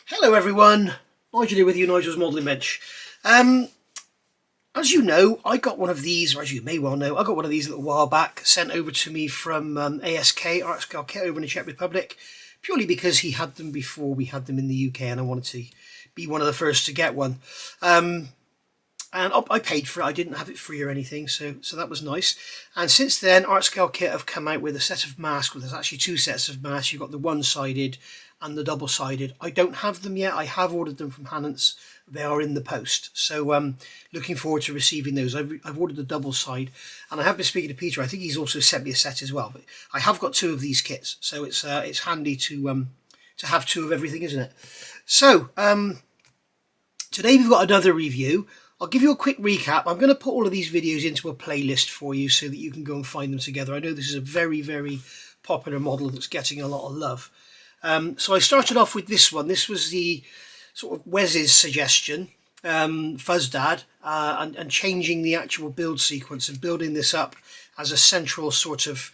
Hello everyone, Nigel here with you, Nigel's Modelling Bench. As you know, I got one of these, or as you may well know, I got one of these a little while back, sent over to me from ASK, Art Scale Kit over in the Czech Republic, purely because he had them before we had them in the UK and I wanted to be one of the first to get one. And I paid for it, I didn't have it free or anything, so that was nice. And since then, Art Scale Kit have come out with a set of masks, well, there's actually two sets of masks. You've got the one-sided and the double-sided. I don't have them yet, I have ordered them from Heinkel. They are in the post, so looking forward to receiving those. I've ordered the double side, and I have been speaking to Peter. I think he's also sent me a set as well, but I have got two of these kits, so it's handy to have two of everything, isn't it? So today we've got another review. I'll give you a quick recap. I'm going to put all of these videos into a playlist for you so that you can go and find them together. I know this is a very, very popular model that's getting a lot of love. So I started off with this one. This was the sort of Wes's suggestion, Fuzz Dad, and changing the actual build sequence and building this up as a central sort of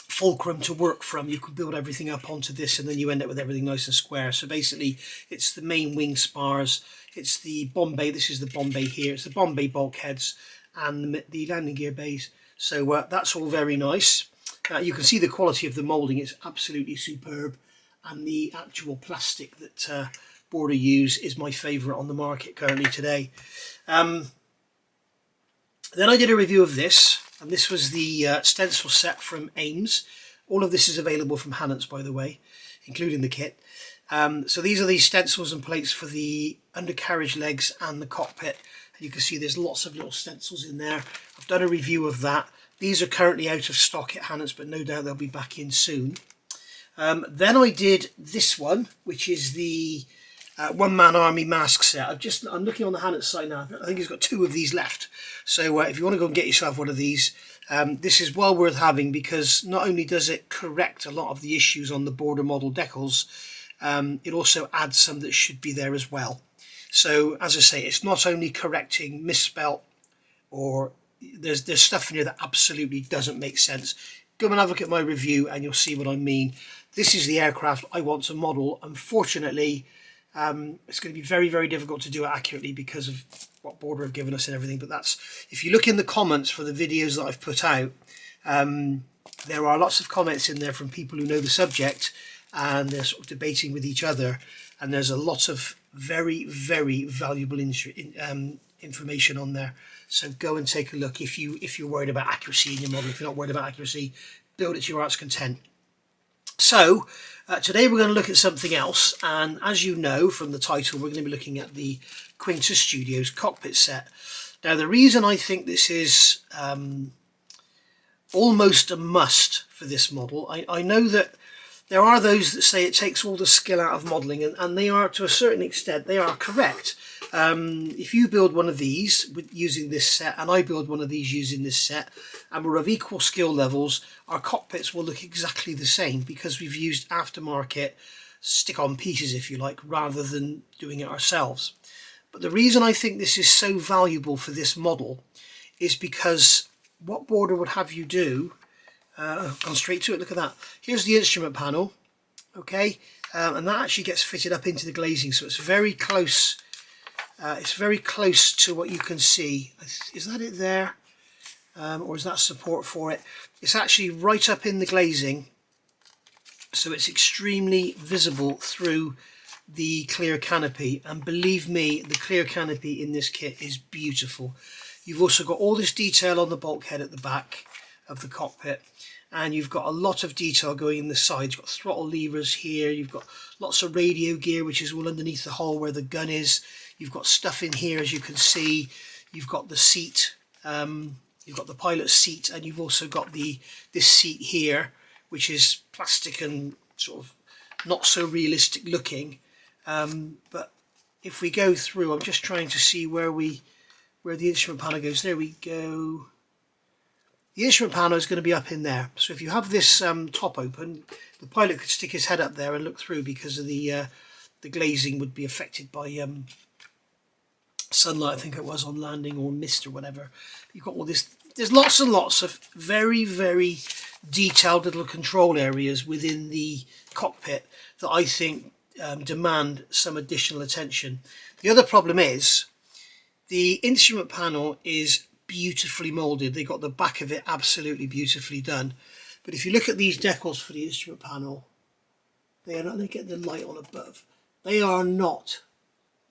fulcrum to work from. You can build everything up onto this and then you end up with everything nice and square. So basically it's the main wing spars, it's the Bombay, this is the Bombay here, it's the Bombay bulkheads and the landing gear bays. So that's all very nice. You can see the quality of the moulding, it's absolutely superb, and the actual plastic that Border use is my favourite on the market currently today. Then I did a review of this, and this was the stencil set from Ames. All of this is available from Heinkel, by the way, including the kit. So these are the stencils and plates for the undercarriage legs and the cockpit. And you can see there's lots of little stencils in there. I've done a review of that. These are currently out of stock at Heinkel, but no doubt they'll be back in soon. Then I did this one, which is the one-man army mask set. I'm looking on the Heinkel site now. I think he's got two of these left. So if you want to go and get yourself one of these, this is well worth having, because not only does it correct a lot of the issues on the Border model decals, it also adds some that should be there as well. So as I say, it's not only correcting misspelt, or there's stuff in here that absolutely doesn't make sense. Go and have a look at my review and you'll see what I mean. This is the aircraft I want to model. Unfortunately, it's going to be very, very difficult to do it accurately because of what Border have given us and everything. But that's, if you look in the comments for the videos that I've put out, there are lots of comments in there from people who know the subject, and they're sort of debating with each other. And there's a lot of very, very valuable information on there. So go and take a look if you're worried about accuracy in your model. If you're not worried about accuracy, build it to your heart's content. So today we're going to look at something else, and as you know from the title, we're going to be looking at the Quinta Studios cockpit set. Now the reason I think this is almost a must for this model, I know that there are those that say it takes all the skill out of modelling, and they are, to a certain extent, they are correct. If you build one of these using this set, and I build one of these using this set, and we're of equal skill levels, our cockpits will look exactly the same, because we've used aftermarket stick-on pieces, if you like, rather than doing it ourselves. But the reason I think this is so valuable for this model is because what Border would have you do, gone straight to it, look at that. Here's the instrument panel, okay, and that actually gets fitted up into the glazing, so it's very close. It's very close to what you can see. Is that it there? Or is that support for it? It's actually right up in the glazing, so it's extremely visible through the clear canopy. And believe me, the clear canopy in this kit is beautiful. You've also got all this detail on the bulkhead at the back of the cockpit, and you've got a lot of detail going in the sides. You've got throttle levers here, you've got lots of radio gear, which is all underneath the hole where the gun is. You've got stuff in here, as you can see. You've got the seat, you've got the pilot's seat, and you've also got this seat here, which is plastic and sort of not so realistic looking. But if we go through, I'm just trying to see where the instrument panel goes. There we go. The instrument panel is going to be up in there. So if you have this top open, the pilot could stick his head up there and look through, because of the glazing would be affected by sunlight, I think it was, on landing, or mist or whatever. You've got all this there's lots and lots of very, very detailed little control areas within the cockpit that I think demand some additional attention. The other problem is the instrument panel is beautifully molded. They got the back of it absolutely beautifully done. But if you look at these decals for the instrument panel, they are not, they get the light on above. They are not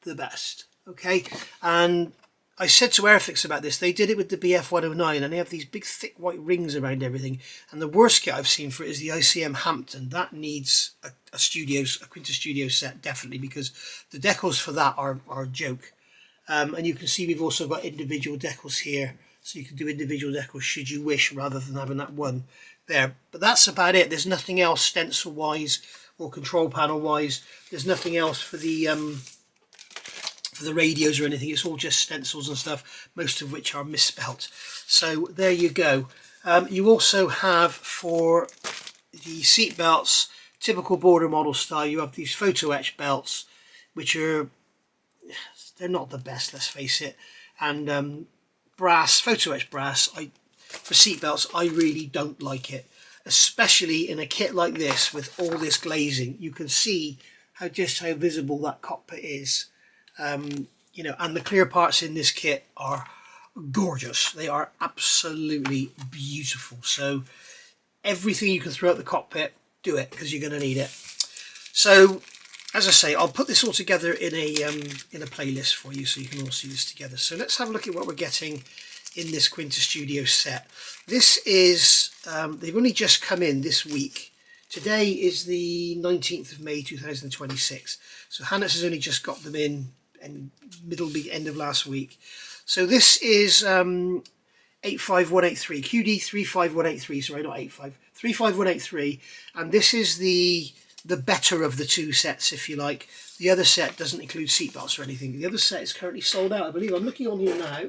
the best, okay? And I said to Airfix about this. They did it with the BF109, and they have these big thick white rings around everything. And the worst kit I've seen for it is the ICM Hampton. That needs a Quinta Studios set, definitely, because the decals for that are a joke. And you can see we've also got individual decals here, so you can do individual decals should you wish, rather than having that one there. But that's about it. There's nothing else stencil wise or control panel wise. There's nothing else for the radios or anything. It's all just stencils and stuff, most of which are misspelt. So there you go. You also have, for the seat belts, typical border model style, you have these photo etch belts, which are, they're not the best, let's face it. And brass, photo etch brass, for seat belts, I really don't like it, especially in a kit like this with all this glazing. You can see how visible that cockpit is. You know, and the clear parts in this kit are gorgeous. They are absolutely beautiful. So everything you can throw at the cockpit, do it, because you're going to need it. So as I say, I'll put this all together in a playlist for you, so you can all see this together. So let's have a look at what we're getting in this Quinta Studio set. This is they've only just come in this week. Today is the 19th of May 2026. So Hannes has only just got them in and end of last week. So this is 85183, QD 35183, sorry, not 85, 35183, and this is the better of the two sets, if you like. The other set doesn't include seatbelts or anything. The other set is currently sold out, I believe. I'm looking on here now.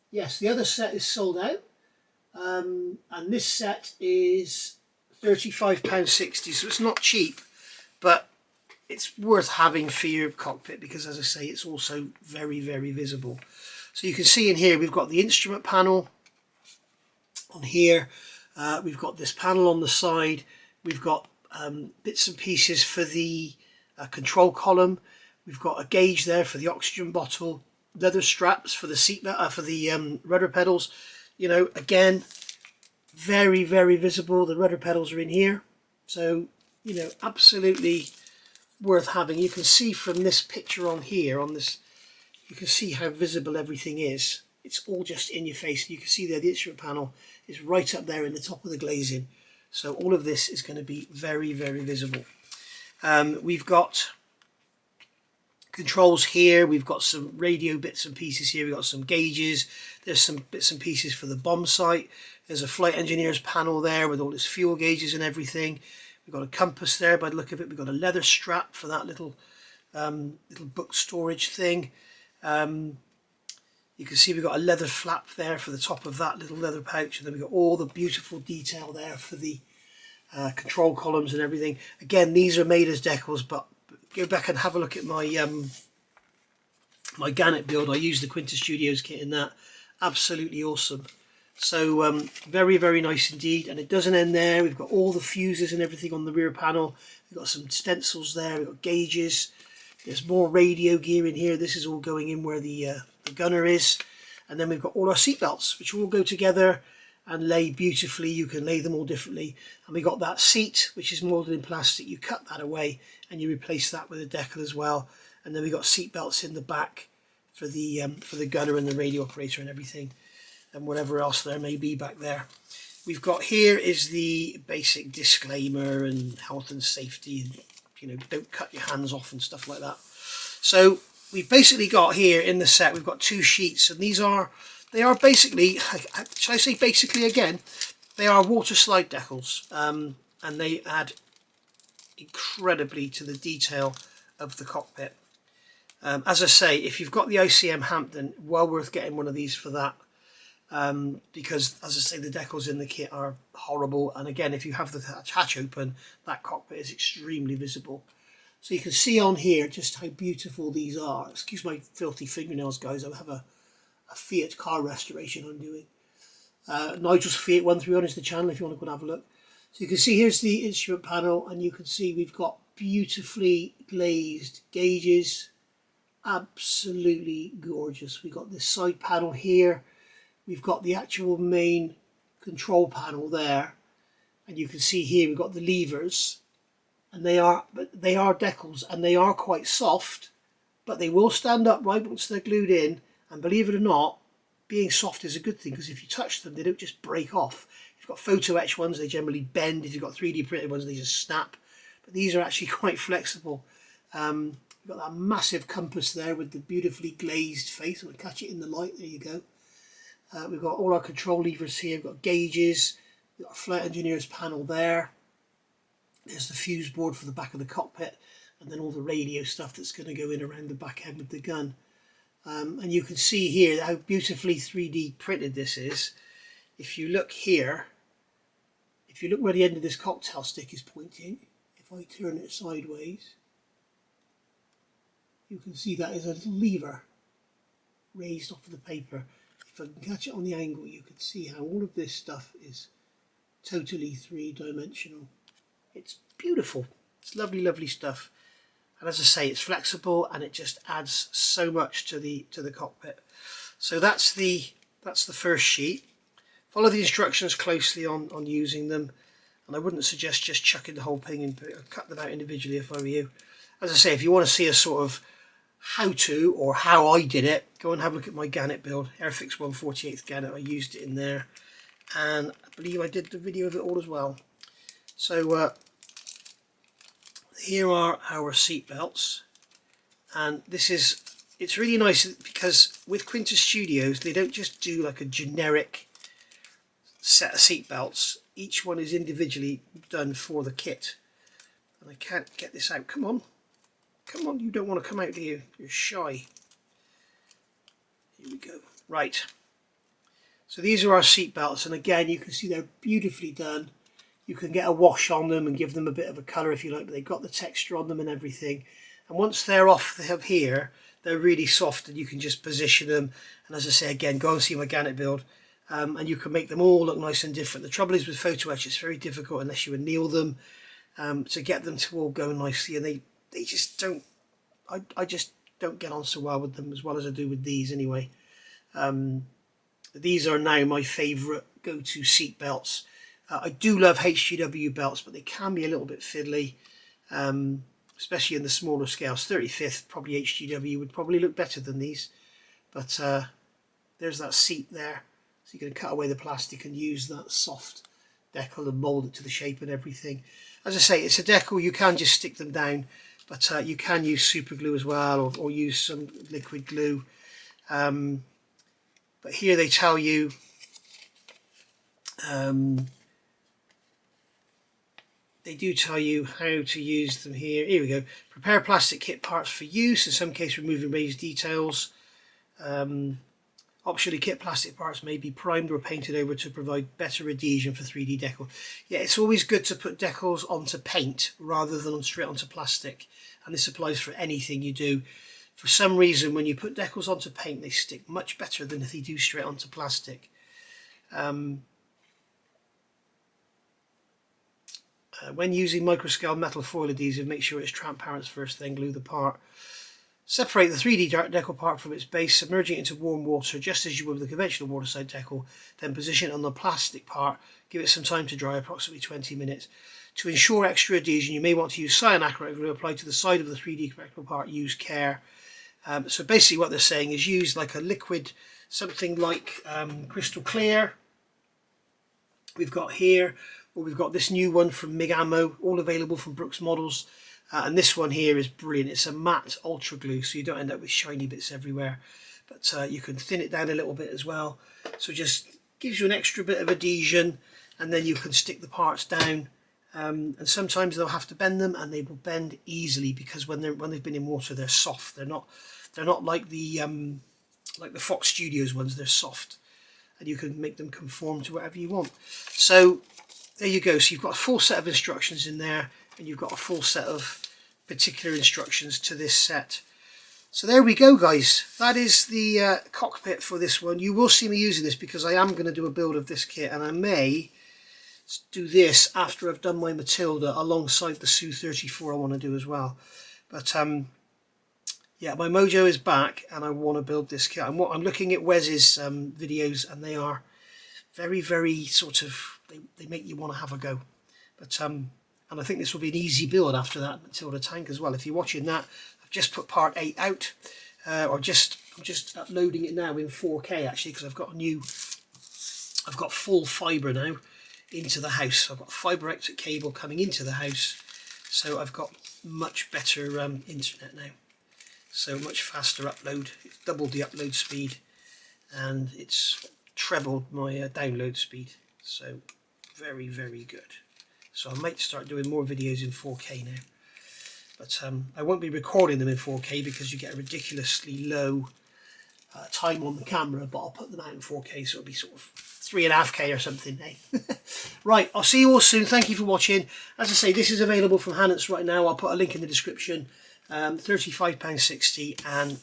Yes, the other set is sold out, and this set is £35.60, so it's not cheap, but it's worth having for your cockpit because, as I say, it's also very, very visible. So you can see in here we've got the instrument panel on here. We've got this panel on the side. We've got bits and pieces for the control column. We've got a gauge there for the oxygen bottle. Leather straps for the seat for the rudder pedals. You know, again, very, very visible. The rudder pedals are in here, so you know, absolutely worth having. You can see from this picture on here, on this, you can see how visible everything is. It's all just in your face. You can see there the instrument panel is right up there in the top of the glazing. So all of this is going to be very, very visible. We've got controls here. We've got some radio bits and pieces here. We've got some gauges. There's some bits and pieces for the bomb sight. There's a flight engineer's panel there with all its fuel gauges and everything. We've got a compass there by the look of it. We've got a leather strap for that little book storage thing. You can see we've got a leather flap there for the top of that little leather pouch, and then we've got all the beautiful detail there for the control columns and everything. Again, these are made as decals, but go back and have a look at my my Gannet build. I used the Quinta Studios kit in that. Absolutely awesome. So very, very nice indeed. And it doesn't end there. We've got all the fuses and everything on the rear panel. We've got some stencils there. We've got gauges. There's more radio gear in here. This is all going in where the gunner is. And then we've got all our seat belts, which all go together and lay beautifully. You can lay them all differently. And we got that seat, which is molded in plastic. You cut that away and you replace that with a decal as well. And then we got seat belts in the back for the gunner and the radio operator and everything, and whatever else there may be back there. We've got here is the basic disclaimer and health and safety, and you know, don't cut your hands off and stuff like that. So we've basically got here in the set, we've got two sheets, and they are basically, should I say basically again, they are water slide decals, and they add incredibly to the detail of the cockpit. As I say, if you've got the ICM Hampton, well worth getting one of these for that, because as I say, the decals in the kit are horrible, and again, if you have the hatch open, that cockpit is extremely visible. So you can see on here just how beautiful these are. Excuse my filthy fingernails, guys. I have a Fiat car restoration I'm doing. Nigel's Fiat 131 is the channel if you want to go and have a look. So you can see here's the instrument panel, and you can see we've got beautifully glazed gauges. Absolutely gorgeous. We've got this side panel here. We've got the actual main control panel there. And you can see here we've got the levers. And they are decals, and they are quite soft, but they will stand upright once they're glued in. And believe it or not, being soft is a good thing, because if you touch them, they don't just break off. If you've got photo etch ones, they generally bend. If you've got 3D printed ones, they just snap. But these are actually quite flexible. We've got that massive compass there with the beautifully glazed face. I'm going to catch it in the light. There you go. We've got all our control levers here. We've got gauges. We've got a Flight Engineer's panel there. There's the fuse board for the back of the cockpit, and then all the radio stuff that's going to go in around the back end with the gun. And you can see here how beautifully 3D printed this is. If you look here, if you look where the end of this cocktail stick is pointing, if I turn it sideways, you can see that is a little lever raised off of the paper. If I can catch it on the angle, you can see how all of this stuff is totally three-dimensional. It's beautiful. It's lovely, lovely stuff. And as I say, it's flexible, and it just adds so much to the cockpit. So that's the first sheet. Follow the instructions closely on using them, and I wouldn't suggest just chucking the whole thing in. Cut them out individually if I were you. As I say, if you want to see a sort of how-to or how I did it, go and have a look at my Gannet build, Airfix 1/48 Gannet. I used it in there, and I believe I did the video of it all as well. So here are our seat belts, and it's really nice because with Quinta Studios they don't just do like a generic set of seat belts. Each one is individually done for the kit, and I can't get this out. Come on, you don't want to come out, do you? You're shy. Here we go. Right, so these are our seat belts, and again you can see they're beautifully done. You can get a wash on them and give them a bit of a colour if you like, but they've got the texture on them and everything. And once they're off here, they're really soft, and you can just position them. And as I say again, go and see my Gannet build, and you can make them all look nice and different. The trouble is with photo etch, it's very difficult unless you anneal them to get them to all go nicely, and they just don't. I just don't get on so well with them as well as I do with these anyway. These are now my favourite go-to seat belts. I do love HGW belts, but they can be a little bit fiddly, especially in the smaller scales. 35th, probably HGW would probably look better than these. But there's that seat there. So you can cut away the plastic and use that soft decal and mould it to the shape and everything. As I say, it's a decal. You can just stick them down, but you can use super glue as well, or use some liquid glue. But here they tell you they do tell you how to use them here. Here we go. Prepare plastic kit parts for use, in some case removing raised details. Optionally, kit plastic parts may be primed or painted over to provide better adhesion for 3D decal. Yeah, it's always good to put decals onto paint rather than straight onto plastic. And this applies for anything you do. For some reason, when you put decals onto paint, they stick much better than if they do straight onto plastic. When using microscale metal foil adhesive, make sure it's transparent first, then glue the part. Separate the 3D decal part from its base, submerging it into warm water just as you would with a conventional waterside decal, then position it on the plastic part, give it some time to dry, approximately 20 minutes. To ensure extra adhesion, you may want to use cyanoacrylate glue applied to the side of the 3D decal part. Use care. So basically what they're saying is use like a liquid, something like crystal clear. We've got here, or we've got this new one from MIG Ammo, all available from Brooks Models. And this one here is brilliant. It's a matte ultra glue, so you don't end up with shiny bits everywhere. But you can thin it down a little bit as well. So it just gives you an extra bit of adhesion, and then you can stick the parts down. And sometimes they'll have to bend them, and they will bend easily because when they've been in water, they're soft. They're not like the Fox Studios ones. They're soft, and you can make them conform to whatever you want. So there you go. So you've got a full set of instructions in there, and you've got a full set of particular instructions to this set. So there we go, guys. That is the cockpit for this one. You will see me using this because I am going to do a build of this kit, and I may do this after I've done my Matilda alongside the Su-34 I want to do as well. But yeah, my mojo is back and I want to build this kit. I'm looking at Wes's videos, and they are very, very sort of, they make you want to have a go. But and I think this will be an easy build after that Matilda tank as well. If you're watching that, I've just put part 8 out, I'm just uploading it now in 4K actually, because I've got full fibre now into the house. I've got a fibre optic cable coming into the house, so I've got much better internet now. So much faster upload. It's doubled the upload speed, and it's trebled my download speed. So very, very good. So I might start doing more videos in 4K now. But I won't be recording them in 4K because you get a ridiculously low time on the camera, but I'll put them out in 4K, so it'll be sort of 3.5K or something, eh? Right, I'll see you all soon. Thank you for watching. As I say, this is available from Heinkel right now. I'll put a link in the description. £35.60 and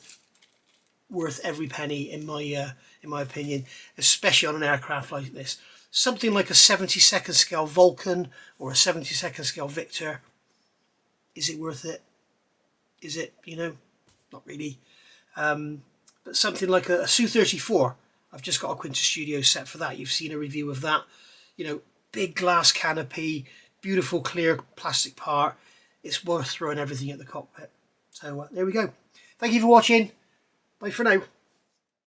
worth every penny in my opinion, especially on an aircraft like this. Something like a 72nd scale Vulcan or a 72nd scale Victor. Is it worth it? Is it, you know, not really. But something like a Su-34, I've just got a Quinta Studios set for that. You've seen a review of that. You know, big glass canopy, beautiful clear plastic part. It's worth throwing everything at the cockpit. So there we go. Thank you for watching. Bye for now.